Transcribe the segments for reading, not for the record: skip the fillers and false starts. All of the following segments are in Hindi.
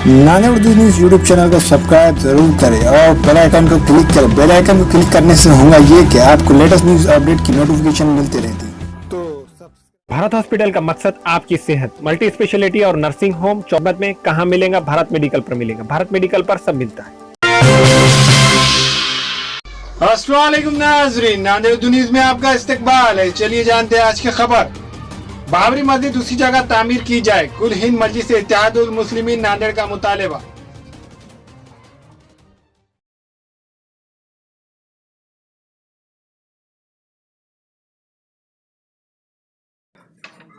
नांदेड़ न्यूज़ यूट्यूब चैनल को सब्सक्राइब जरूर करें और बेल आइकन को क्लिक करें। बेल आइकन को क्लिक करने से होगा ये कि आपको लेटेस्ट न्यूज़ अपडेट की नोटिफिकेशन मिलती रहती। तो भारत हॉस्पिटल का मकसद आपकी सेहत, मल्टी स्पेशलिटी और नर्सिंग होम चौबत में कहाँ मिलेगा? भारत मेडिकल पर मिलेगा। भारत मेडिकल पर सब मिलता है। अस्सलाम वालेकुम नाज़रीन, नांदेड़ न्यूज़ में आपका इस्तकबाल है। चलिए जानते हैं आज की खबर। बाबरी मस्जिद उसी जगह तामीर की जाए, कुल हिंद मजलिस इत्तेहादुल मुस्लिमीन नांदेड़ का मुतालबा।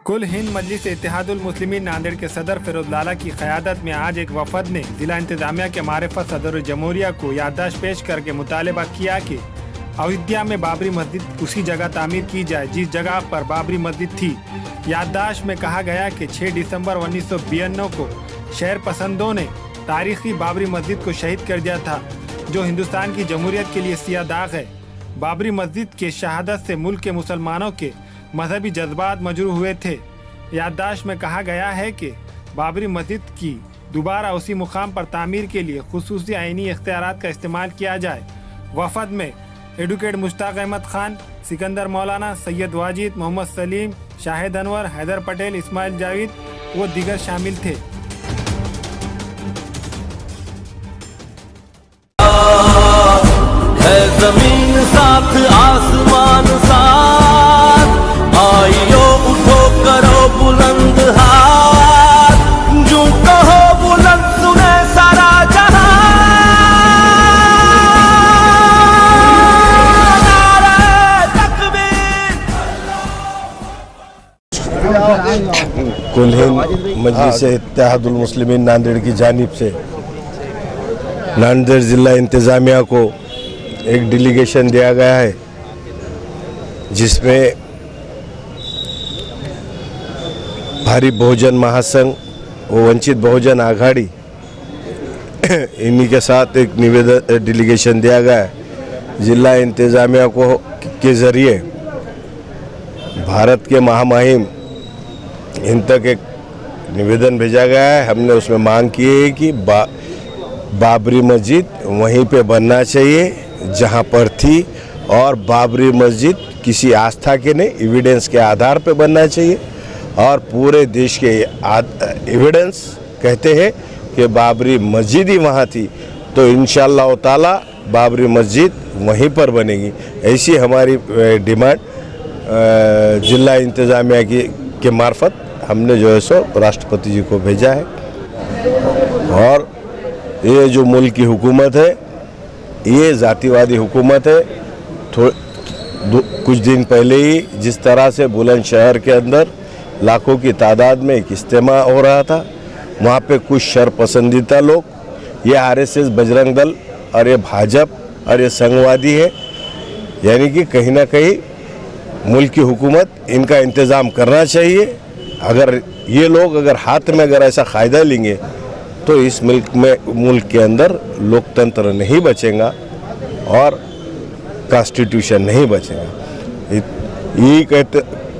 कुल हिंद मजलिस इत्तेहादुल मुस्लिमीन नांदेड़ के सदर फिरोज लाला की क़यादत में आज एक वफद ने जिला इंतजामिया के मारिफत सदर जमहूरिया को याददाश्त पेश करके मुतालबा किया कि अयोध्या में बाबरी मस्जिद उसी जगह तामीर की जाए जिस जगह पर बाबरी मस्जिद थी। याददाश्त में कहा गया कि 6 दिसंबर 1992 को शहर पसंदों ने तारीखी बाबरी मस्जिद को शहीद कर दिया था, जो हिंदुस्तान की जमहूरियत के लिए सिया दाग है। बाबरी मस्जिद के शहादत से मुल्क के मुसलमानों के मजहबी जज्बात मजरूह हुए थे। याददाश्त में कहा गया है कि बाबरी मस्जिद की दोबारा उसी मुकाम पर तामीर के लिए खुसूसी आईनी इख्तियारात का इस्तेमाल किया जाए। वफद में एडवोकेट मुश्ताक अहमद खान, सिकंदर मौलाना, सैयद वाजिद, मोहम्मद सलीम, शाहिद अनवर, हैदर पटेल, इस्माइल जावेद व दीगर शामिल थे। है जमीन साथ आसमान साथ, आइयो उठो करो बुलंद हाथ, जो कहो बुलंद सुने सारा जहां। कुल हिंद मजलिस इत्तेहादुल मुस्लिमीन नांदेड़ की जानिब से नांदेड़ ज़िला इंतज़ामिया को एक डेलीगेशन दिया गया है, जिसमें भारी बहुजन महासंघ व वंचित बहुजन आघाड़ी इन्हीं के साथ एक निवेदन डेलीगेशन दिया गया है। ज़िला इंतज़ामिया को के ज़रिए भारत के महामहिम इन तक एक निवेदन भेजा गया है। हमने उसमें मांग की है कि बाबरी मस्जिद वहीं पे बनना चाहिए जहां पर थी, और बाबरी मस्जिद किसी आस्था के नहीं, एविडेंस के आधार पे बनना चाहिए। और पूरे देश के एविडेंस कहते हैं कि बाबरी मस्जिद ही वहाँ थी, तो इंशाअल्लाह ताला बाबरी मस्जिद वहीं पर बनेगी। ऐसी हमारी डिमांड जिला इंतज़ामिया के मार्फत हमने जो है सो राष्ट्रपति जी को भेजा है। और ये जो मुल्क की हुकूमत है, ये जातिवादी हुकूमत है। कुछ दिन पहले ही जिस तरह से बुलंदशहर के अंदर लाखों की तादाद में एक इज्तिमा हो रहा था, वहाँ पे कुछ शरपसंदीदा लोग, ये आरएसएस, बजरंग दल और ये भाजपा और ये संघवादी है, यानी कि कहीं ना कहीं मुल्क की हुकूमत इनका इंतज़ाम करना चाहिए। अगर ये लोग अगर हाथ में अगर ऐसा क़ायदा लेंगे तो इस मुल्क के अंदर लोकतंत्र नहीं बचेगा और कॉन्स्टिट्यूशन नहीं बचेगा।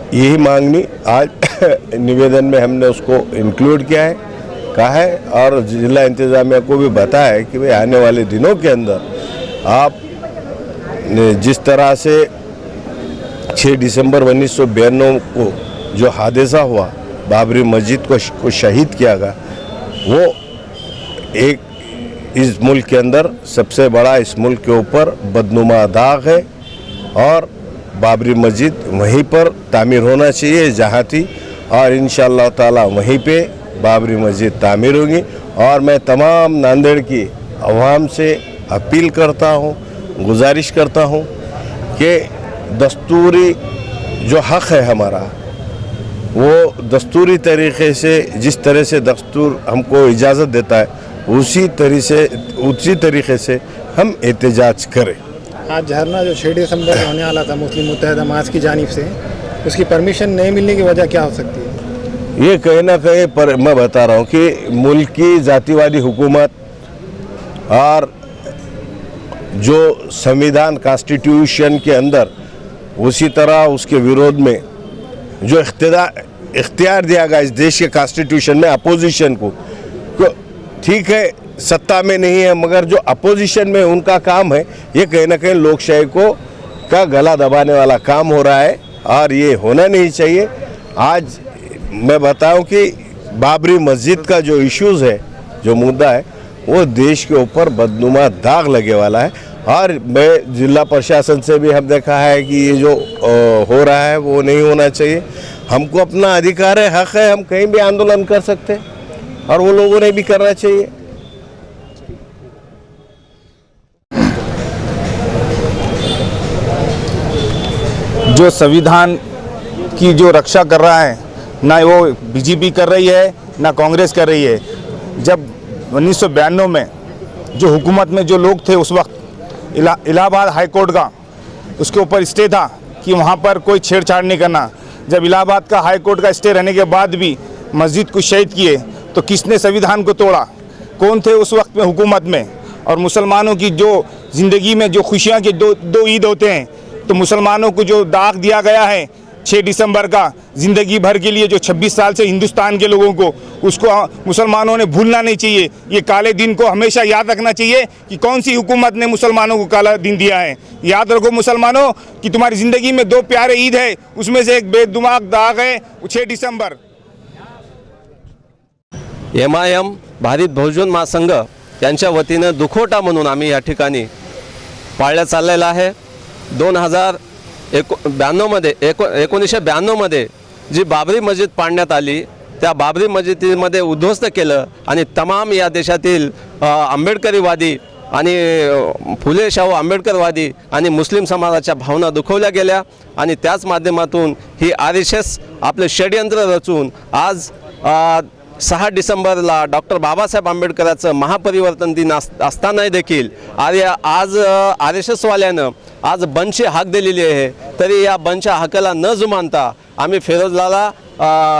यही मांगनी आज निवेदन में हमने उसको इंक्लूड किया है, कहा है, और जिला इंतज़ामिया को भी बताया है कि भाई आने वाले दिनों के अंदर आप जिस तरह से 6 दिसंबर 1992 को जो हादसा हुआ, बाबरी मस्जिद को शहीद किया गया, वो एक इस मुल्क के अंदर सबसे बड़ा इस मुल्क के ऊपर बदनुमा दाग है। और बाबरी मस्जिद वहीं पर तामीर होना चाहिए जहाँ थी, और इंशाअल्लाह ताला वहीं पे बाबरी मस्जिद तामीर होगी। और मैं तमाम नांदेड़ की अवाम से अपील करता हूँ, गुजारिश करता हूँ कि दस्तूरी जो हक़ है हमारा, वो दस्तूरी तरीक़े से, जिस तरह से दस्तूर हमको इजाज़त देता है, उसी तरीक़े से हम एहतजाज करें। आज धरना जो 6 दिसंबर को होने वाला था मुस्लिम मुत्तहिदा जमात की जानिब से, उसकी परमिशन नहीं मिलने की वजह क्या हो सकती है? ये कहीं ना कहीं पर मैं बता रहा हूँ कि मुल्क की जातिवादी हुकूमत और जो संविधान कॉन्स्टिट्यूशन के अंदर उसी तरह उसके विरोध में जो इख्तियार दिया गया इस देश के कॉन्स्टिट्यूशन में अपोजिशन को ठीक है सत्ता में नहीं है, मगर जो अपोजिशन में उनका काम है ये कहीं ना कहीं लोकशाही को का गला दबाने वाला काम हो रहा है और ये होना नहीं चाहिए। आज मैं बताऊं कि बाबरी मस्जिद का जो इश्यूज़ है, जो मुद्दा है, वो देश के ऊपर बदनुमा दाग लगे वाला है। और मैं जिला प्रशासन से भी हम देखा है कि ये जो हो रहा है वो नहीं होना चाहिए। हमको अपना अधिकार है, हक है, हम कहीं भी आंदोलन कर सकते हैं और वो लोगों ने भी करना चाहिए। जो संविधान की जो रक्षा कर रहा है, ना वो बीजेपी कर रही है ना कांग्रेस कर रही है। जब 1992 में जो हुकूमत में जो लोग थे उस वक्त इलाहाबाद हाई कोर्ट का उसके ऊपर स्टे था कि वहाँ पर कोई छेड़छाड़ नहीं करना। जब इलाहाबाद का हाई कोर्ट का स्टे रहने के बाद भी मस्जिद को शहीद किए तो किसने संविधान को तोड़ा? कौन थे उस वक्त में हुकूमत में? और मुसलमानों की जो ज़िंदगी में जो खुशियाँ के दो ईद होते हैं, तो मुसलमानों को जो दाग दिया गया है 6 दिसंबर का ज़िंदगी भर के लिए, जो 26 साल से हिंदुस्तान के लोगों को, उसको मुसलमानों ने भूलना नहीं चाहिए। ये काले दिन को हमेशा याद रखना चाहिए कि कौन सी हुकूमत ने मुसलमानों को काला दिन दिया है। याद रखो मुसलमानों कि तुम्हारी ज़िंदगी में 2 प्यारे ईद है, उसमें से एक बेदिमाग दाग है 6 डिसेंबर। MIM भारित बहुजन महासंघ यांच्या वतीनं दुखोटा म्हणून आम्ही या ठिकाणी पाळण्यात चाललेला आहे। 1992 मध्ये जी बाबरी मस्जिद पाडण्यात आली, त्या बाबरी मस्जिदीमध्ये उद्ध्वस्त केलं आणि तमाम या देशातील आंबेडकरीवादी आणि फुले शाहू आंबेडकरवादी आणि मुस्लिम समाजाच्या भावना दुखवल्या गेल्या आणि त्याच माध्यमातून ही RSS आपले षडयंत्र रचून आज 6 डिसेंबरला डॉक्टर बाबासाहेब आंबेडकरांचं महापरिवर्तन दिन असतानाही देखील आज RSSवाल्यानं आज बंदची हाक दिलेली आहे। तरी या बंदच्या हाकेला न जुमानता आम्ही फिरोज लाला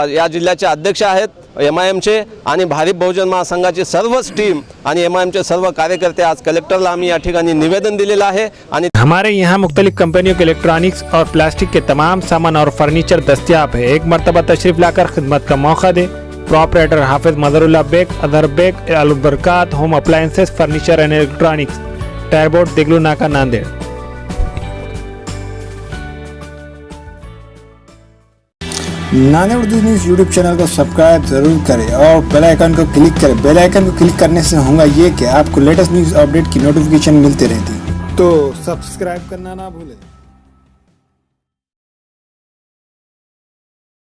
या जिल्ह्याचे अध्यक्ष आहेत MIMचे आणि भारित बहुजन महासंघाची सर्वच टीम आणि MIMचे सर्व कार्यकर्ते आज कलेक्टरला आम्ही या ठिकाणी निवेदन दिलेलं आहे। आणि हमारे यहाँ मुख्तलिफ कंपनियों के इलेक्ट्रॉनिक्स और प्लास्टिक के तमाम सामान और फर्नीचर दस्तियाब है। एक मरतबा तशरीफ लाकर खिदमत का मौका दे। प्रॉपरेटर हाफिज मदरुल्लाह बेग, अदर Baig, Albarkat home appliances, furniture and electronics, टायरबोर्ड, Deglur Naka, Nanded. Nanded Urdu news YouTube channel को सब्सक्राइब जरूर करें और बेल आइकन को क्लिक करें। बेल आइकन को क्लिक करने से होगा ये कि आपको लेटेस्ट न्यूज़ अपडेट की नोटिफिकेशन मिलती रहती है। तो सब्सक्राइब करना ना भूलें।